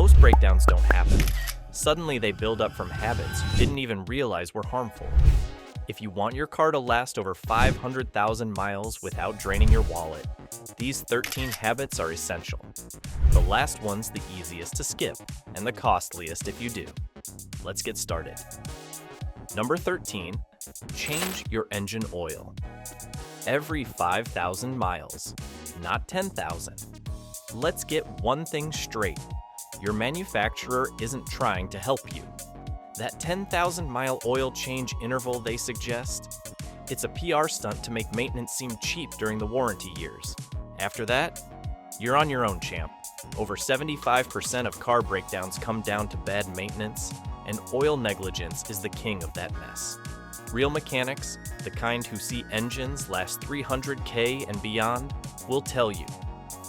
Most breakdowns don't happen. Suddenly they build up from habits you didn't even realize were harmful. If you want your car to last over 500,000 miles without draining your wallet, these 13 habits are essential. The last one's the easiest to skip, and the costliest if you do. Let's get started. Number 13, change your engine oil. Every 5,000 miles, not 10,000. Let's get one thing straight. Your manufacturer isn't trying to help you. That 10,000 mile oil change interval they suggest, it's a PR stunt to make maintenance seem cheap during the warranty years. After that, you're on your own, champ. Over 75% of car breakdowns come down to bad maintenance, and oil negligence is the king of that mess. Real mechanics, the kind who see engines last 300K and beyond, will tell you,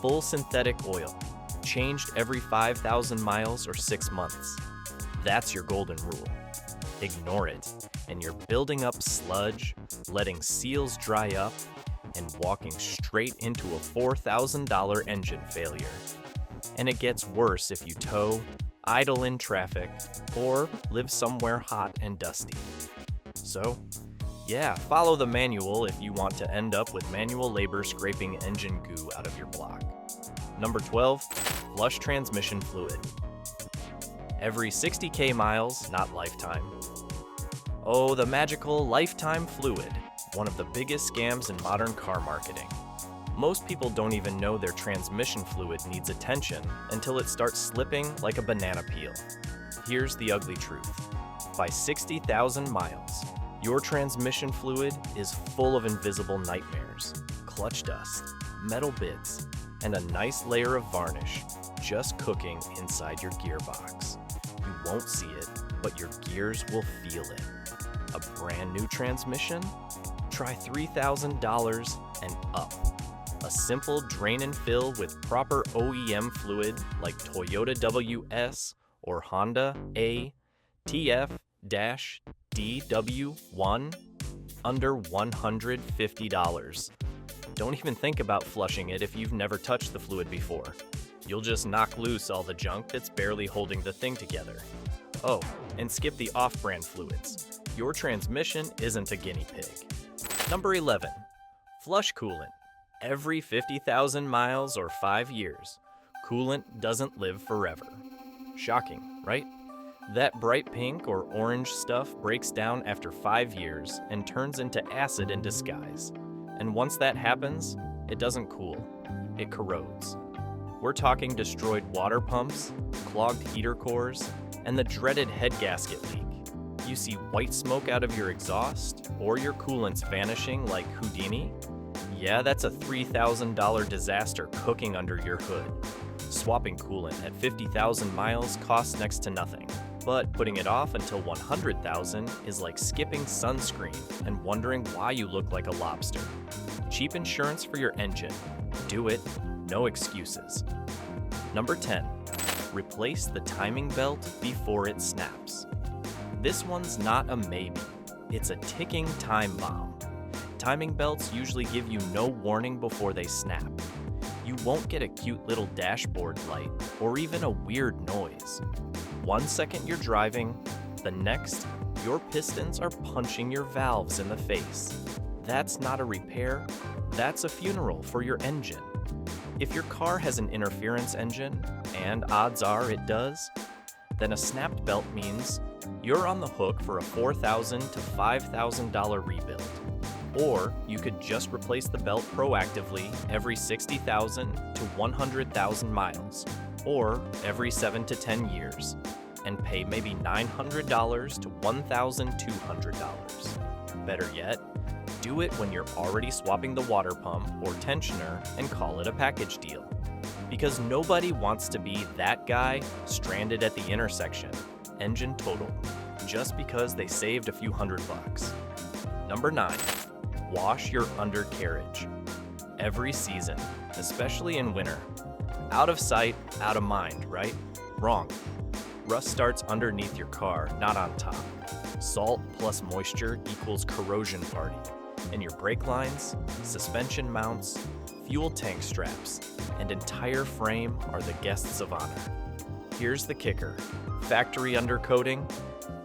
full synthetic oil, changed every 5,000 miles or 6 months. That's your golden rule. Ignore it, and you're building up sludge, letting seals dry up, and walking straight into a $4,000 engine failure. And it gets worse if you tow, idle in traffic, or live somewhere hot and dusty. So, yeah, follow the manual if you want to end up with manual labor scraping engine goo out of your block. Number 12, flush transmission fluid. Every 60K miles, not lifetime. Oh, the magical lifetime fluid, one of the biggest scams in modern car marketing. Most people don't even know their transmission fluid needs attention until it starts slipping like a banana peel. Here's the ugly truth. By 60,000 miles, your transmission fluid is full of invisible nightmares, clutch dust, metal bits, and a nice layer of varnish just cooking inside your gearbox. You won't see it, but your gears will feel it. A brand new transmission? Try $3,000 and up. A simple drain and fill with proper OEM fluid like Toyota WS or Honda ATF-DW1 under $150. Don't even think about flushing it if you've never touched the fluid before. You'll just knock loose all the junk that's barely holding the thing together. Oh, and skip the off-brand fluids. Your transmission isn't a guinea pig. Number 11, flush coolant. Every 50,000 miles or 5 years, coolant doesn't live forever. Shocking, right? That bright pink or orange stuff breaks down after 5 years and turns into acid in disguise. And once that happens, it doesn't cool, it corrodes. We're talking destroyed water pumps, clogged heater cores, and the dreaded head gasket leak. You see white smoke out of your exhaust, or your coolant's vanishing like Houdini? Yeah, that's a $3,000 disaster cooking under your hood. Swapping coolant at 50,000 miles costs next to nothing, but putting it off until 100,000 is like skipping sunscreen and wondering why you look like a lobster. Cheap insurance for your engine. Do it, no excuses. Number 10, replace the timing belt before it snaps. This one's not a maybe, it's a ticking time bomb. Timing belts usually give you no warning before they snap. You won't get a cute little dashboard light or even a weird noise. 1 second you're driving, the next, your pistons are punching your valves in the face. That's not a repair, that's a funeral for your engine. If your car has an interference engine, and odds are it does, then a snapped belt means you're on the hook for a $4,000 to $5,000 rebuild. Or you could just replace the belt proactively every 60,000 to 100,000 miles, or every 7 to 10 years, and pay maybe $900 to $1,200. Better yet, do it when you're already swapping the water pump or tensioner and call it a package deal. Because nobody wants to be that guy stranded at the intersection, engine total, just because they saved a few $100. Number 9, wash your undercarriage. Every season, especially in winter. Out of sight, out of mind, right? Wrong. Rust starts underneath your car, not on top. Salt plus moisture equals corrosion party. And your brake lines, suspension mounts, fuel tank straps, and entire frame are the guests of honor. Here's the kicker. Factory undercoating,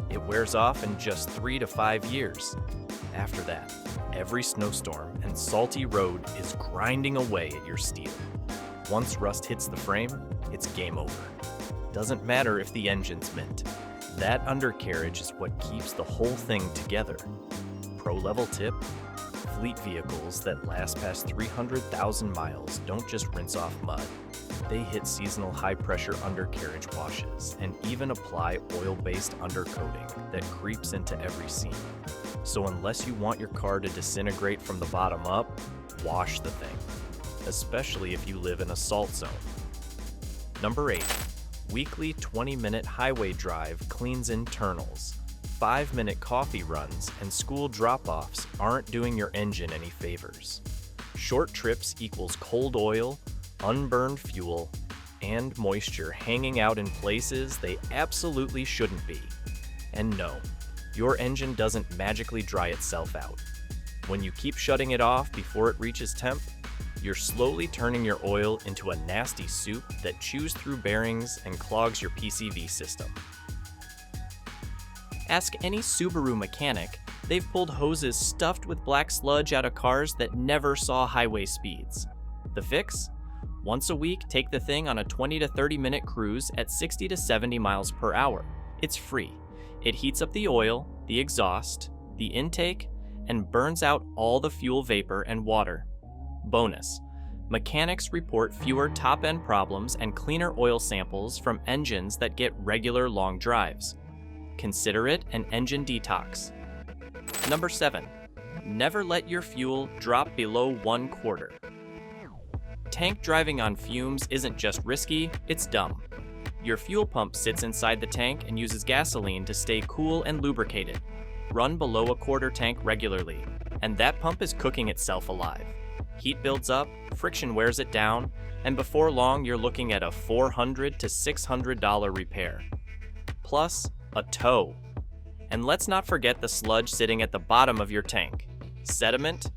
it wears off in just 3 to 5 years. After that, every snowstorm and salty road is grinding away at your steel. Once rust hits the frame, it's game over. Doesn't matter if the engine's mint. That undercarriage is what keeps the whole thing together. Pro-level tip: fleet vehicles that last past 300,000 miles don't just rinse off mud. They hit seasonal high-pressure undercarriage washes and even apply oil-based undercoating that creeps into every seam. So unless you want your car to disintegrate from the bottom up, wash the thing, especially if you live in a salt zone. Number 8. Weekly 20-minute highway drive cleans internals. 5-minute coffee runs and school drop-offs aren't doing your engine any favors. Short trips equals cold oil, unburned fuel, and moisture hanging out in places they absolutely shouldn't be. And no, your engine doesn't magically dry itself out. When you keep shutting it off before it reaches temp, you're slowly turning your oil into a nasty soup that chews through bearings and clogs your PCV system. Ask any Subaru mechanic, they've pulled hoses stuffed with black sludge out of cars that never saw highway speeds. The fix? Once a week, take the thing on a 20 to 30 minute cruise at 60 to 70 miles per hour. It's free. It heats up the oil, the exhaust, the intake, and burns out all the fuel vapor and water. Bonus: mechanics report fewer top-end problems and cleaner oil samples from engines that get regular long drives. Consider it an engine detox. Number 7. Never let your fuel drop below 1/4. Tank driving on fumes isn't just risky, it's dumb. Your fuel pump sits inside the tank and uses gasoline to stay cool and lubricated. Run below 1/4 tank regularly, and that pump is cooking itself alive. Heat builds up, friction wears it down, and before long you're looking at a $400 to $600 repair. Plus, a tow. And let's not forget the sludge sitting at the bottom of your tank. Sediment,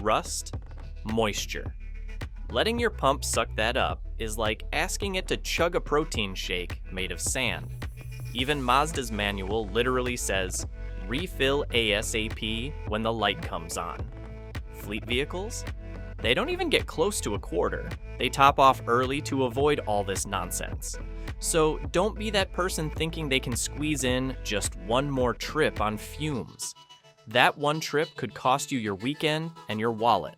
rust, moisture. Letting your pump suck that up is like asking it to chug a protein shake made of sand. Even Mazda's manual literally says, refill ASAP when the light comes on. Fleet vehicles? They don't even get close to 1/4. They top off early to avoid all this nonsense. So don't be that person thinking they can squeeze in just one more trip on fumes. That one trip could cost you your weekend and your wallet.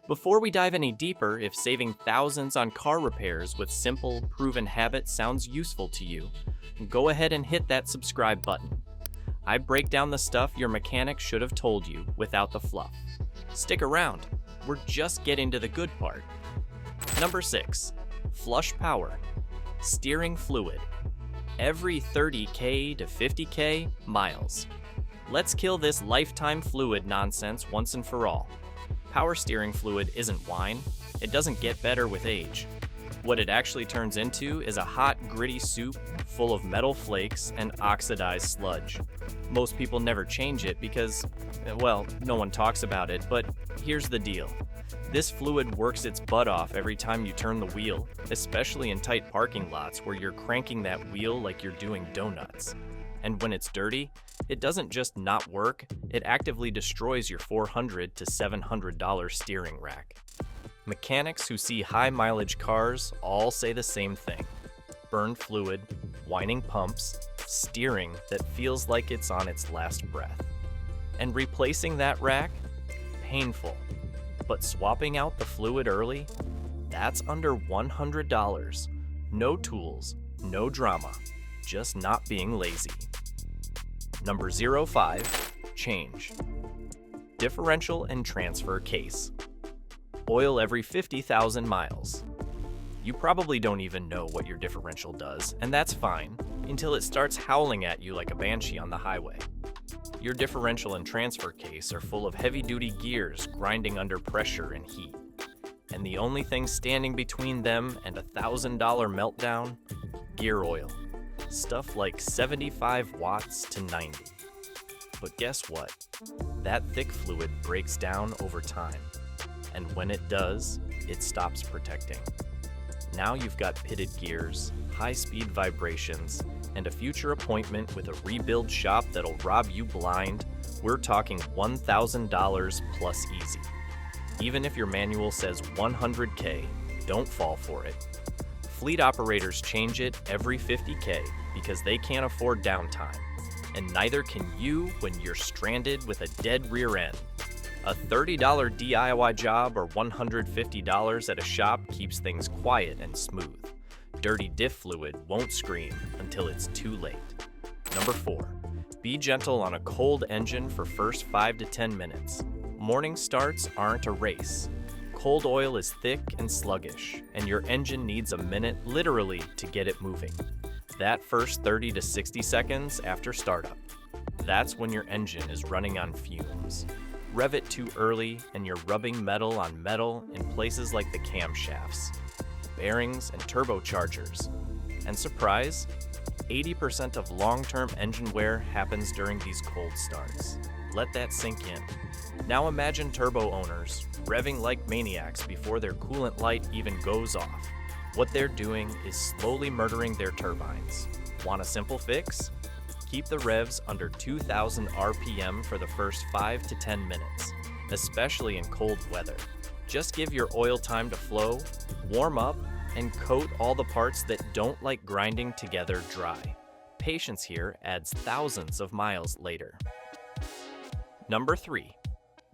Before we dive any deeper, if saving thousands on car repairs with simple, proven habits sounds useful to you, go ahead and hit that subscribe button. I break down the stuff your mechanic should have told you without the fluff. Stick around, we're just getting to the good part. Number 6. Flush power. Steering fluid. Every 30K to 50K miles. Let's kill this lifetime fluid nonsense once and for all. Power steering fluid isn't wine. It doesn't get better with age. What it actually turns into is a hot, gritty soup full of metal flakes and oxidized sludge. Most people never change it because, well, no one talks about it, but here's the deal. This fluid works its butt off every time you turn the wheel, especially in tight parking lots where you're cranking that wheel like you're doing donuts. And when it's dirty, it doesn't just not work, it actively destroys your $400 to $700 steering rack. Mechanics who see high mileage cars all say the same thing. Burned fluid, whining pumps, steering that feels like it's on its last breath. And replacing that rack? Painful. But swapping out the fluid early? That's under $100. No tools, no drama, just not being lazy. Number 05, change. Differential and transfer case. Oil every 50,000 miles. You probably don't even know what your differential does, and that's fine, until it starts howling at you like a banshee on the highway. Your differential and transfer case are full of heavy-duty gears grinding under pressure and heat. And the only thing standing between them and a $1,000 meltdown? Gear oil. Stuff like 75 watts to 90. But guess what? That thick fluid breaks down over time. And when it does, it stops protecting. Now you've got pitted gears, high-speed vibrations, and a future appointment with a rebuild shop that'll rob you blind. We're talking $1,000 plus easy. Even if your manual says 100K, don't fall for it. Fleet operators change it every 50K because they can't afford downtime, and neither can you when you're stranded with a dead rear end. A $30 DIY job or $150 at a shop keeps things quiet and smooth. Dirty diff fluid won't scream until it's too late. Number 4, be gentle on a cold engine for first 5 to 10 minutes. Morning starts aren't a race. Cold oil is thick and sluggish, and your engine needs a minute literally to get it moving. That first 30 to 60 seconds after startup, that's when your engine is running on fumes. Rev it too early and you're rubbing metal on metal in places like the camshafts, bearings, and turbochargers. And surprise, 80% of long-term engine wear happens during these cold starts. Let that sink in. Now imagine turbo owners revving like maniacs before their coolant light even goes off. What they're doing is slowly murdering their turbines. Want a simple fix? Keep the revs under 2,000 RPM for the first 5 to 10 minutes, especially in cold weather. Just give your oil time to flow, warm up, and coat all the parts that don't like grinding together dry. Patience here adds thousands of miles later. Number 3,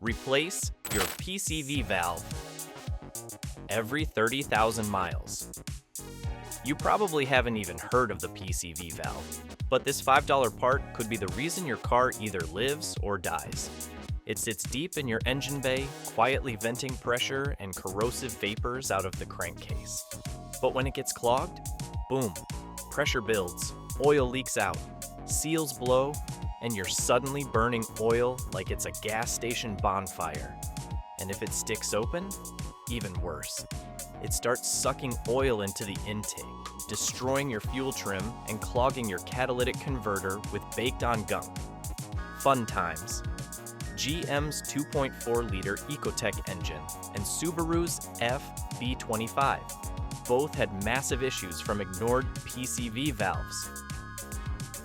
replace your PCV valve every 30,000 miles. You probably haven't even heard of the PCV valve, but this $5 part could be the reason your car either lives or dies. It sits deep in your engine bay, quietly venting pressure and corrosive vapors out of the crankcase. But when it gets clogged, boom, pressure builds, oil leaks out, seals blow, and you're suddenly burning oil like it's a gas station bonfire. And if it sticks open, even worse. It starts sucking oil into the intake, destroying your fuel trim and clogging your catalytic converter with baked-on gunk. Fun times. GM's 2.4-liter Ecotec engine and Subaru's FV25 both had massive issues from ignored PCV valves.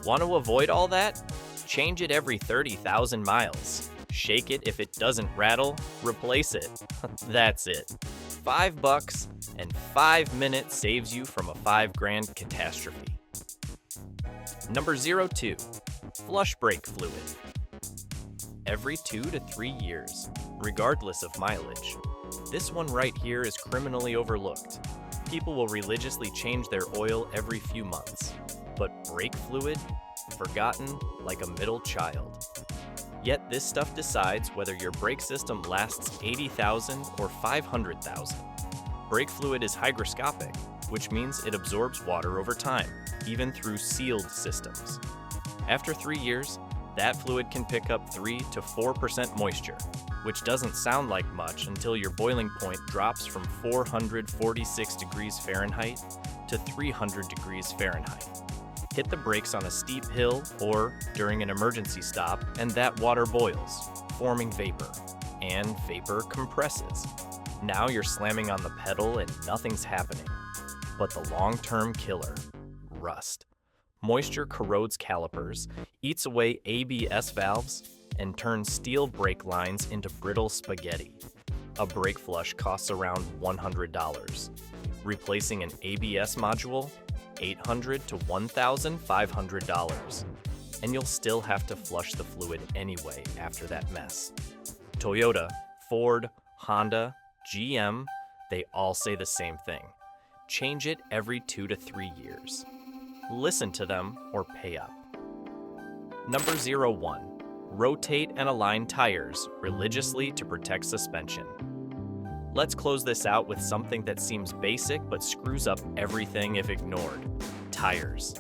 Want to avoid all that? Change it every 30,000 miles. Shake it if it doesn't rattle, replace it. That's it. $5 and 5 minutes saves you from a $5,000 catastrophe. Number 02, flush brake fluid. Every 2 to 3 years, regardless of mileage. This one right here is criminally overlooked. People will religiously change their oil every few months, but brake fluid? Forgotten like a middle child. Yet this stuff decides whether your brake system lasts 80,000 or 500,000. Brake fluid is hygroscopic, which means it absorbs water over time, even through sealed systems. After 3 years, that fluid can pick up 3 to 4% moisture, which doesn't sound like much until your boiling point drops from 446 degrees Fahrenheit to 300 degrees Fahrenheit. Hit the brakes on a steep hill or during an emergency stop, and that water boils, forming vapor, and vapor compresses. Now you're slamming on the pedal and nothing's happening. But the long-term killer, rust. Moisture corrodes calipers, eats away ABS valves, and turns steel brake lines into brittle spaghetti. A brake flush costs around $100. Replacing an ABS module, $800 to $1,500. And you'll still have to flush the fluid anyway after that mess. Toyota, Ford, Honda, GM, they all say the same thing. Change it every 2 to 3 years. Listen to them or pay up. Number 01, rotate and align tires religiously to protect suspension. Let's close this out with something that seems basic but screws up everything if ignored. Tires.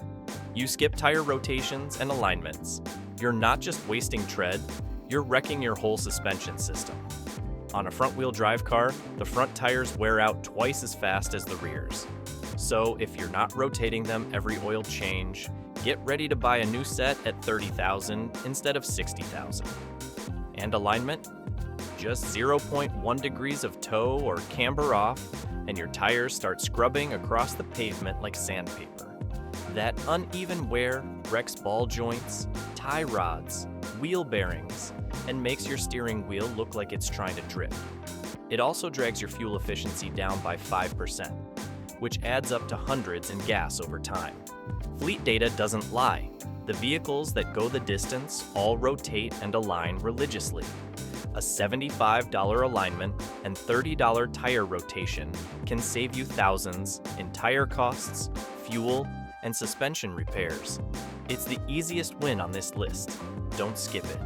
You skip tire rotations and alignments. You're not just wasting tread, you're wrecking your whole suspension system. On a front-wheel drive car, the front tires wear out twice as fast as the rears. So if you're not rotating them every oil change, get ready to buy a new set at $30,000 instead of $60,000. And alignment? Just 0.1 degrees of toe or camber off, and your tires start scrubbing across the pavement like sandpaper. That uneven wear wrecks ball joints, tie rods, wheel bearings, and makes your steering wheel look like it's trying to drift. It also drags your fuel efficiency down by 5%, which adds up to hundreds in gas over time. Fleet data doesn't lie. The vehicles that go the distance all rotate and align religiously. A $75 alignment and $30 tire rotation can save you thousands in tire costs, fuel, and suspension repairs. It's the easiest win on this list. Don't skip it.